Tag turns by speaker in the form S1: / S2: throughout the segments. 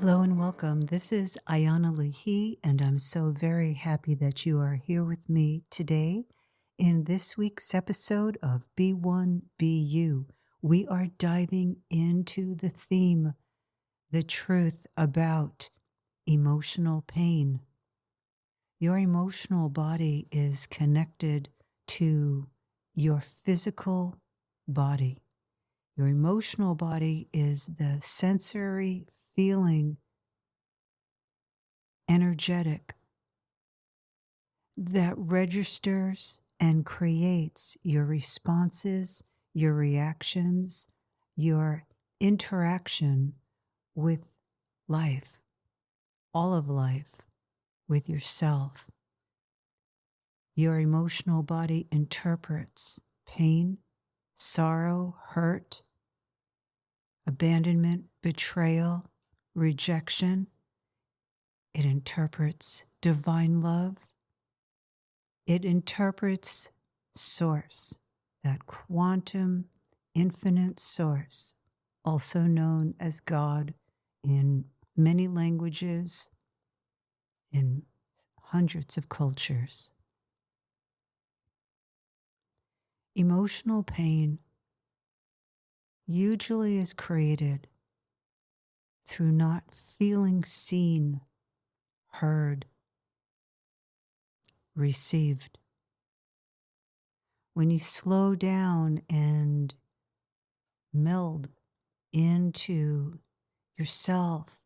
S1: Hello and welcome. This is Ayana Lahi, and I'm so very happy that you are here with me today. In this week's episode of Be1 Be You, we are diving into the theme, the truth about emotional pain. Your emotional body is connected to your physical body. Your emotional body is the sensory feeling energetic that registers and creates your responses, your reactions, your interaction with life, all of life, with yourself. Your emotional body interprets pain, sorrow, hurt, abandonment, betrayal, rejection. It interprets divine love. It interprets source, that quantum infinite source, also known as God in many languages, in hundreds of cultures. Emotional pain usually is created through not feeling seen, heard, received. When you slow down and meld into yourself,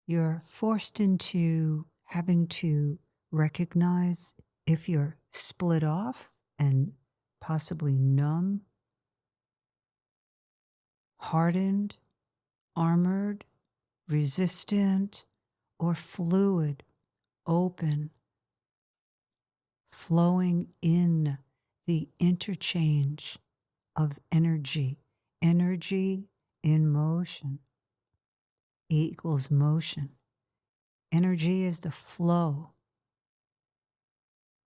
S1: you're forced into having to recognize if you're split off and possibly numb, hardened, armored, resistant, or fluid, open, flowing in the interchange of energy. Energy in motion. E equals motion. Energy is the flow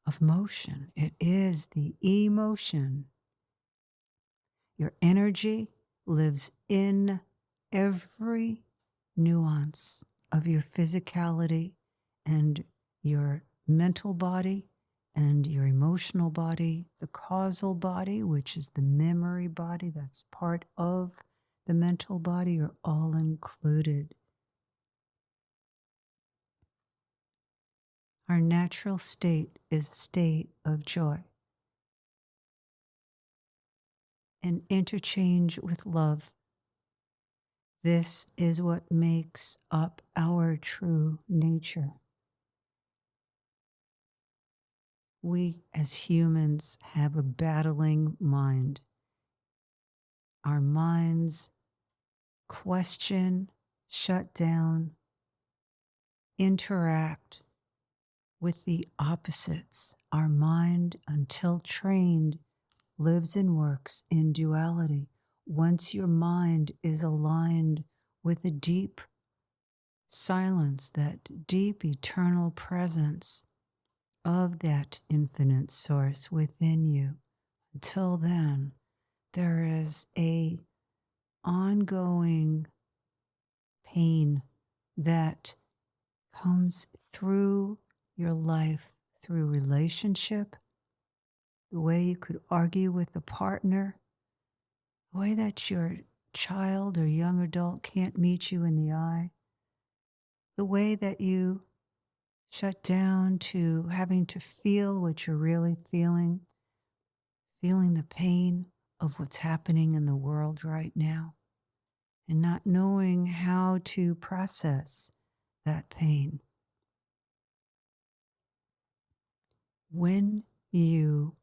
S1: of motion. It is the emotion. Your energy lives in every nuance of your physicality and your mental body and your emotional body, the causal body, which is the memory body, that's part of the mental body, are all included. Our natural state is a state of joy. And interchange with love. This is what makes up our true nature. We as humans have a battling mind. Our minds question, shut down, interact with the opposites. Our mind, until trained, lives and works in duality. Once your mind is aligned with a deep silence, that deep eternal presence of that infinite source within you, until then, there is a ongoing pain that comes through your life, through relationship, the way you could argue with a partner, the way that your child or young adult can't meet you in the eye, the way that you shut down to having to feel what you're really feeling the pain of what's happening in the world right now, and not knowing how to process that pain. When you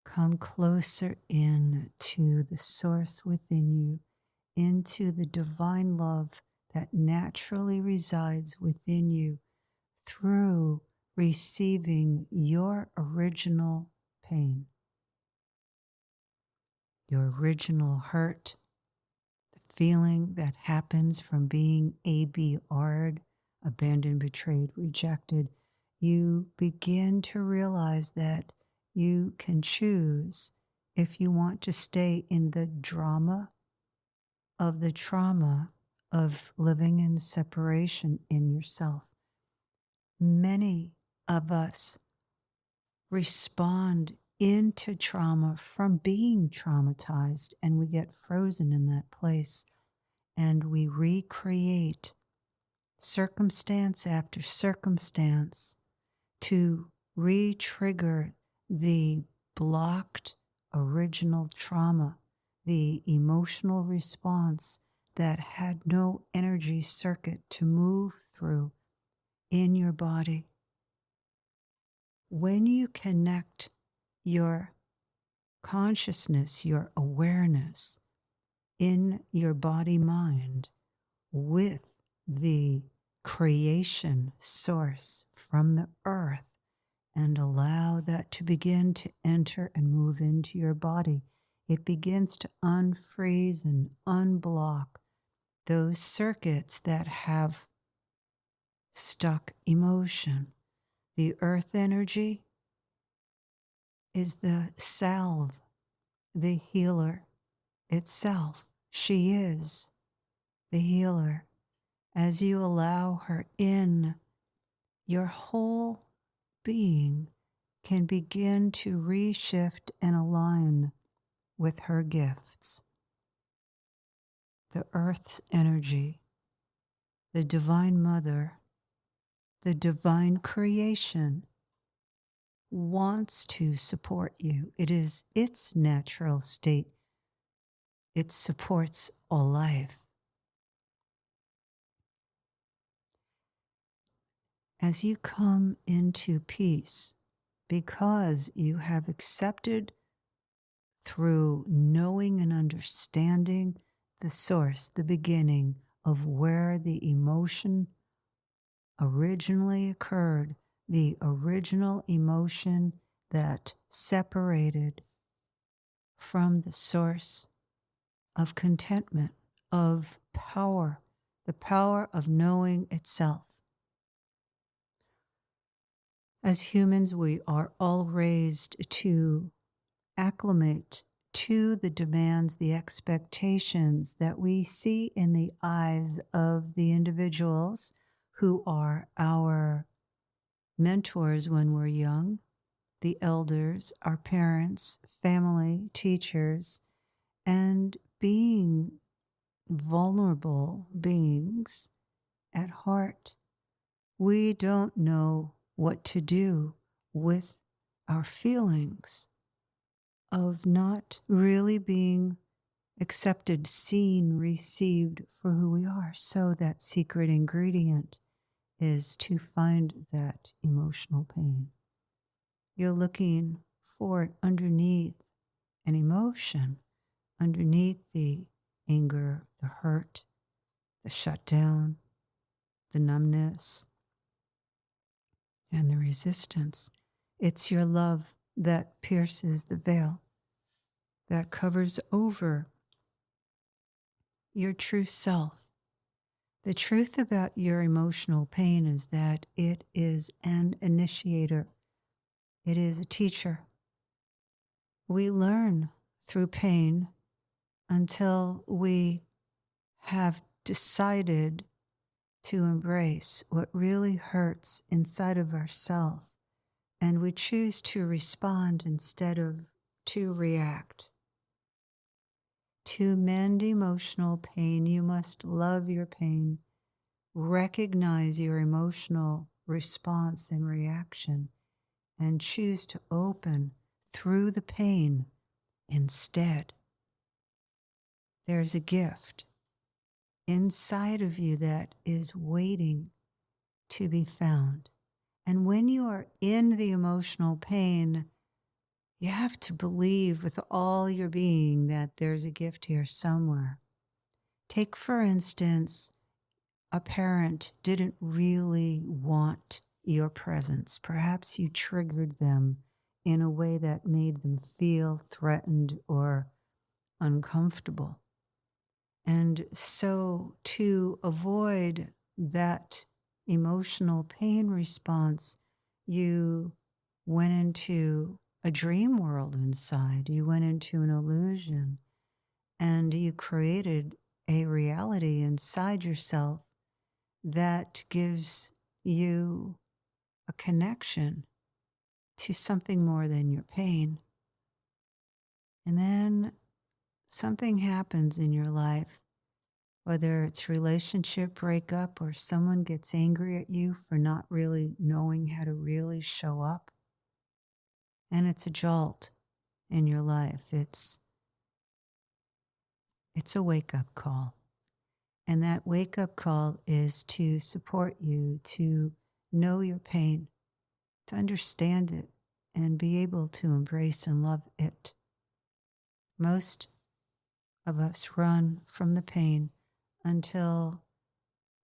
S1: come closer in to the source within you, into the divine love that naturally resides within you through receiving your original pain, your original hurt, the feeling that happens from being ABR'd, abandoned, betrayed, rejected, you begin to realize that you can choose if you want to stay in the drama of the trauma of living in separation in yourself. Many of us respond into trauma from being traumatized, and we get frozen in that place, and we recreate circumstance after circumstance to re-trigger the blocked original trauma, the emotional response that had no energy circuit to move through in your body. When you connect your consciousness, your awareness in your body-mind with the creation source from the earth, and allow that to begin to enter and move into your body, it begins to unfreeze and unblock those circuits that have stuck emotion. The earth energy is the salve, the healer itself. She is the healer. As you allow her in, your whole being can begin to reshift and align with her gifts. The earth's energy, the divine mother, the divine creation wants to support you. It is its natural state. It supports all life. As you come into peace, because you have accepted through knowing and understanding the source, the beginning of where the emotion originally occurred, the original emotion that separated from the source of contentment, of power, the power of knowing itself. As humans, we are all raised to acclimate to the demands, the expectations that we see in the eyes of the individuals who are our mentors when we're young, the elders, our parents, family, teachers, and being vulnerable beings at heart. We don't know what to do with our feelings of not really being accepted, seen, received for who we are. So that secret ingredient is to find that emotional pain. You're looking for it underneath an emotion, underneath the anger, the hurt, the shutdown, the numbness, and the resistance. It's your love that pierces the veil, that covers over your true self. The truth about your emotional pain is that it is an initiator. It is a teacher. We learn through pain until we have decided to embrace what really hurts inside of ourselves, and we choose to respond instead of to react. To mend emotional pain, you must love your pain, recognize your emotional response and reaction, and choose to open through the pain instead. There's a gift inside of you that is waiting to be found. And when you are in the emotional pain, you have to believe with all your being that there's a gift here somewhere. Take, for instance, a parent didn't really want your presence. Perhaps you triggered them in a way that made them feel threatened or uncomfortable. And so to avoid that emotional pain response, you went into a dream world inside. You went into an illusion, and you created a reality inside yourself that gives you a connection to something more than your pain. And then something happens in your life, whether it's relationship breakup or someone gets angry at you for not really knowing how to really show up. And it's a jolt in your life. It's a wake-up call. And that wake-up call is to support you, to know your pain, to understand it, and be able to embrace and love it. Most of us run from the pain until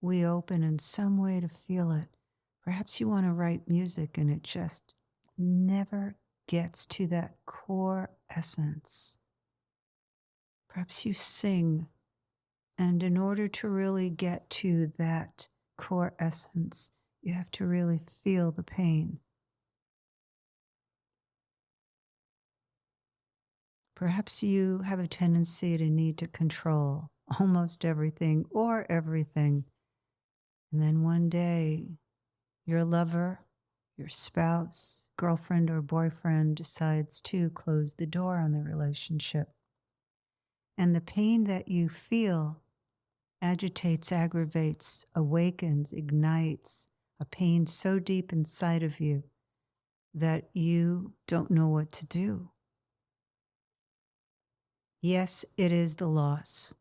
S1: we open in some way to feel it. Perhaps you want to write music and it just never gets to that core essence. Perhaps you sing, and in order to really get to that core essence, you have to really feel the pain. Perhaps you have a tendency to need to control almost everything or everything. And then one day, your lover, your spouse, girlfriend, or boyfriend decides to close the door on the relationship. And the pain that you feel agitates, aggravates, awakens, ignites a pain so deep inside of you that you don't know what to do. Yes, it is the loss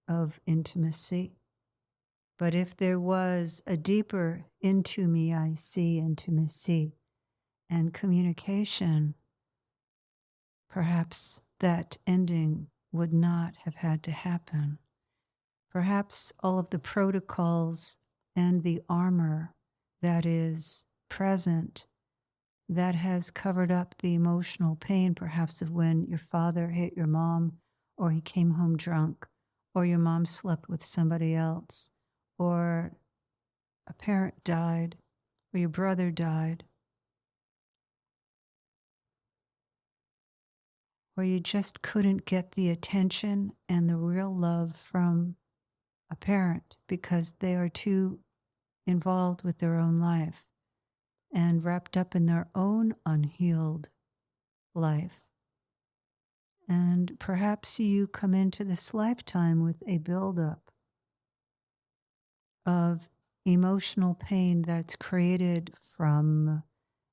S1: of intimacy. But if there was a deeper into me, I see intimacy and communication, perhaps that ending would not have had to happen. Perhaps all of the protocols and the armor that is present that has covered up the emotional pain, perhaps of when your father hit your mom, or he came home drunk, or your mom slept with somebody else, or a parent died, or your brother died, or you just couldn't get the attention and the real love from a parent because they are too involved with their own life and wrapped up in their own unhealed life. And perhaps you come into this lifetime with a buildup of emotional pain that's created from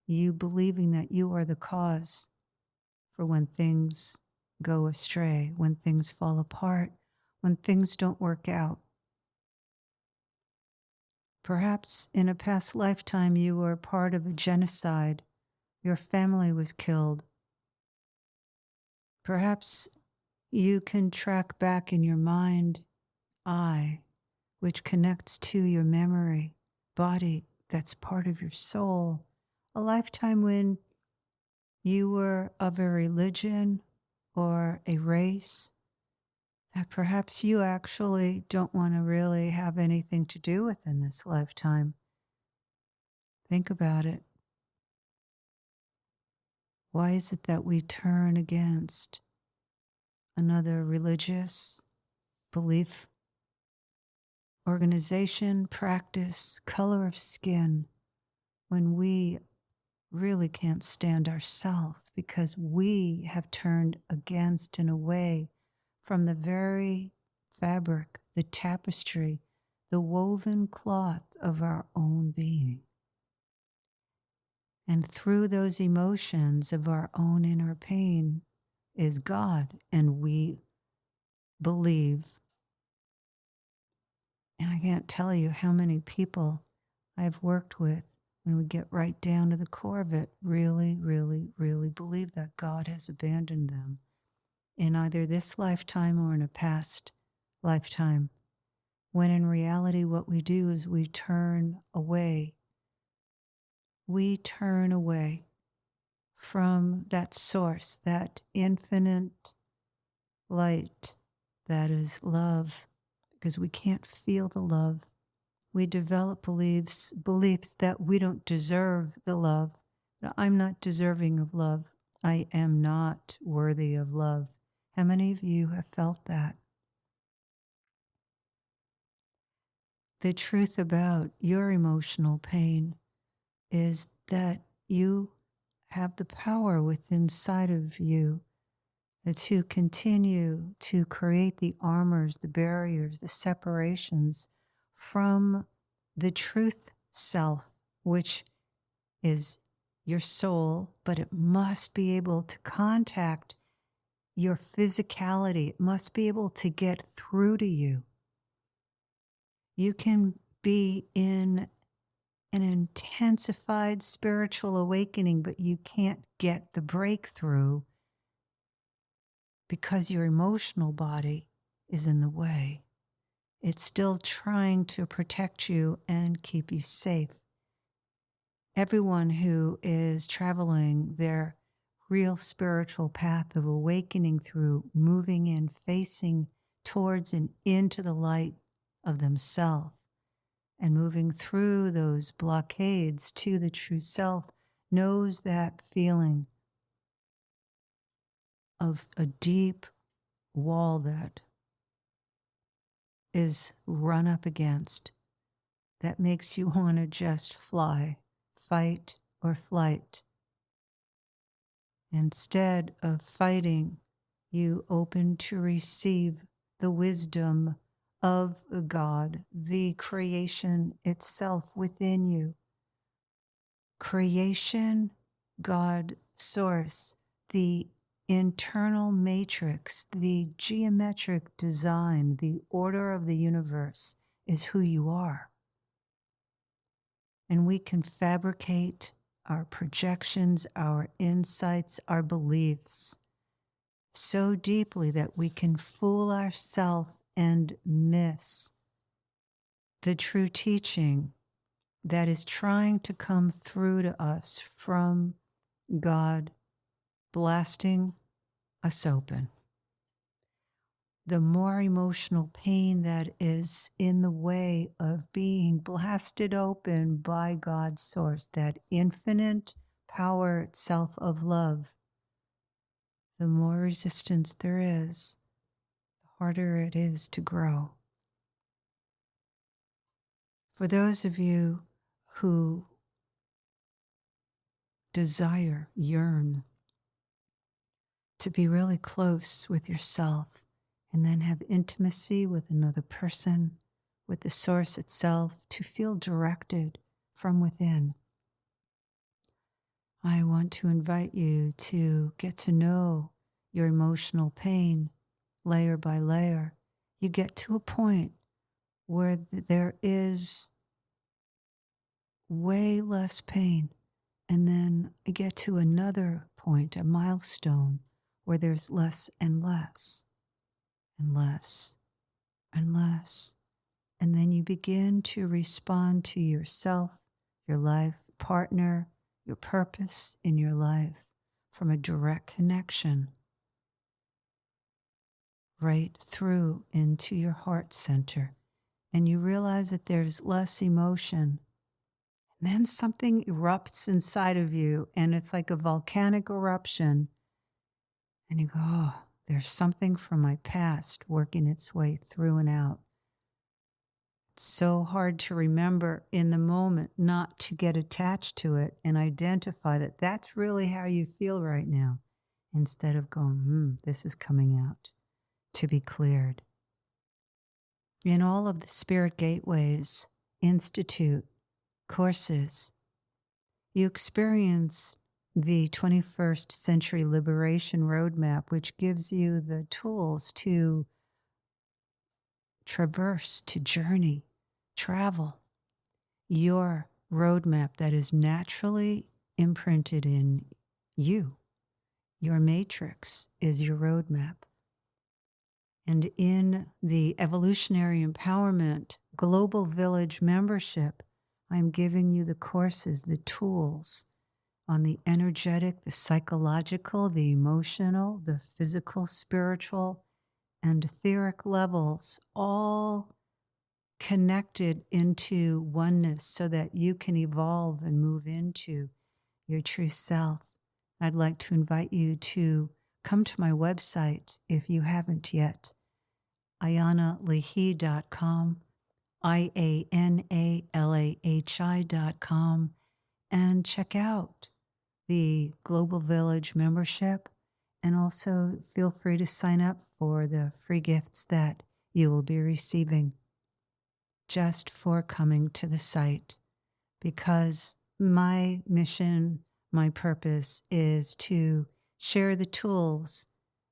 S1: you believing that you are the cause for when things go astray, when things fall apart, when things don't work out. Perhaps in a past lifetime you were part of a genocide. Your family was killed. Perhaps you can track back in your mind I, which connects to your memory, body, that's part of your soul. A lifetime when you were of a religion or a race that perhaps you actually don't want to really have anything to do with in this lifetime. Think about it. Why is it that we turn against another religious belief, organization, practice, color of skin, when we really can't stand ourselves because we have turned against and away from the very fabric, the tapestry, the woven cloth of our own being. And through those emotions of our own inner pain is God, and we believe. And I can't tell you how many people I've worked with, when we get right down to the core of it, really, really, really believe that God has abandoned them in either this lifetime or in a past lifetime. When in reality, what we do is we turn away. We turn away from that source, that infinite light that is love, because we can't feel the love. We develop beliefs that we don't deserve the love. I'm not deserving of love. I am not worthy of love. How many of you have felt that? The truth about your emotional pain is that you have the power within inside of you to continue to create the armors, the barriers, the separations from the truth self, which is your soul, but it must be able to contact your physicality. It must be able to get through to you. You can be in an intensified spiritual awakening, but you can't get the breakthrough because your emotional body is in the way. It's still trying to protect you and keep you safe. Everyone who is traveling their real spiritual path of awakening through moving in, facing towards and into the light of themselves, and moving through those blockades to the true self knows that feeling of a deep wall that is run up against that makes you want to just fly, fight or flight. Instead of fighting, you open to receive the wisdom of God, the creation itself within you. Creation, God, source, the internal matrix, the geometric design, the order of the universe is who you are. And we can fabricate our projections, our insights, our beliefs so deeply that we can fool ourselves and miss the true teaching that is trying to come through to us from God blasting us open. The more emotional pain that is in the way of being blasted open by God's source, that infinite power itself of love, the more resistance there is, the harder it is to grow. For those of you who desire, yearn to be really close with yourself and then have intimacy with another person, with the source itself, to feel directed from within, I want to invite you to get to know your emotional pain layer by layer. You get to a point where there is way less pain, and then you get to another point, a milestone, where there's less and less and less and less. And then you begin to respond to yourself, your life partner, your purpose in your life from a direct connection right through into your heart center. And you realize that there's less emotion. And then something erupts inside of you, and it's like a volcanic eruption. And you go, oh, there's something from my past working its way through and out. It's so hard to remember in the moment, not to get attached to it and identify that that's really how you feel right now, instead of going, this is coming out to be cleared. In all of the Spirit Gateways Institute courses, you experience the 21st Century Liberation Roadmap, which gives you the tools to traverse, to journey, travel your roadmap that is naturally imprinted in you. Your matrix is your roadmap. And in the Evolutionary Empowerment Global Village membership, I'm giving you the courses, the tools on the energetic, the psychological, the emotional, the physical, spiritual, and etheric levels, all connected into oneness so that you can evolve and move into your true self. I'd like to invite you to come to my website if you haven't yet, ayanalehi.com. IANALAHI.com, and check out the Global Village membership. And also feel free to sign up for the free gifts that you will be receiving just for coming to the site. Because my mission, my purpose is to share the tools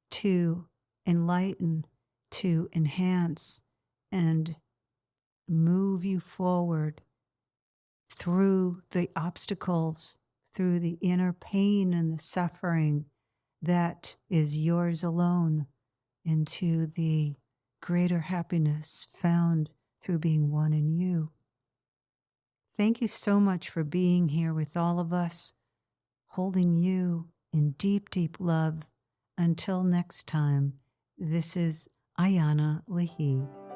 S1: to enlighten, to enhance, and move you forward through the obstacles, through the inner pain and the suffering that is yours alone, into the greater happiness found through being one in you. Thank you so much for being here with all of us, holding you in deep, deep love. Until next time, this is Ayana Lahi.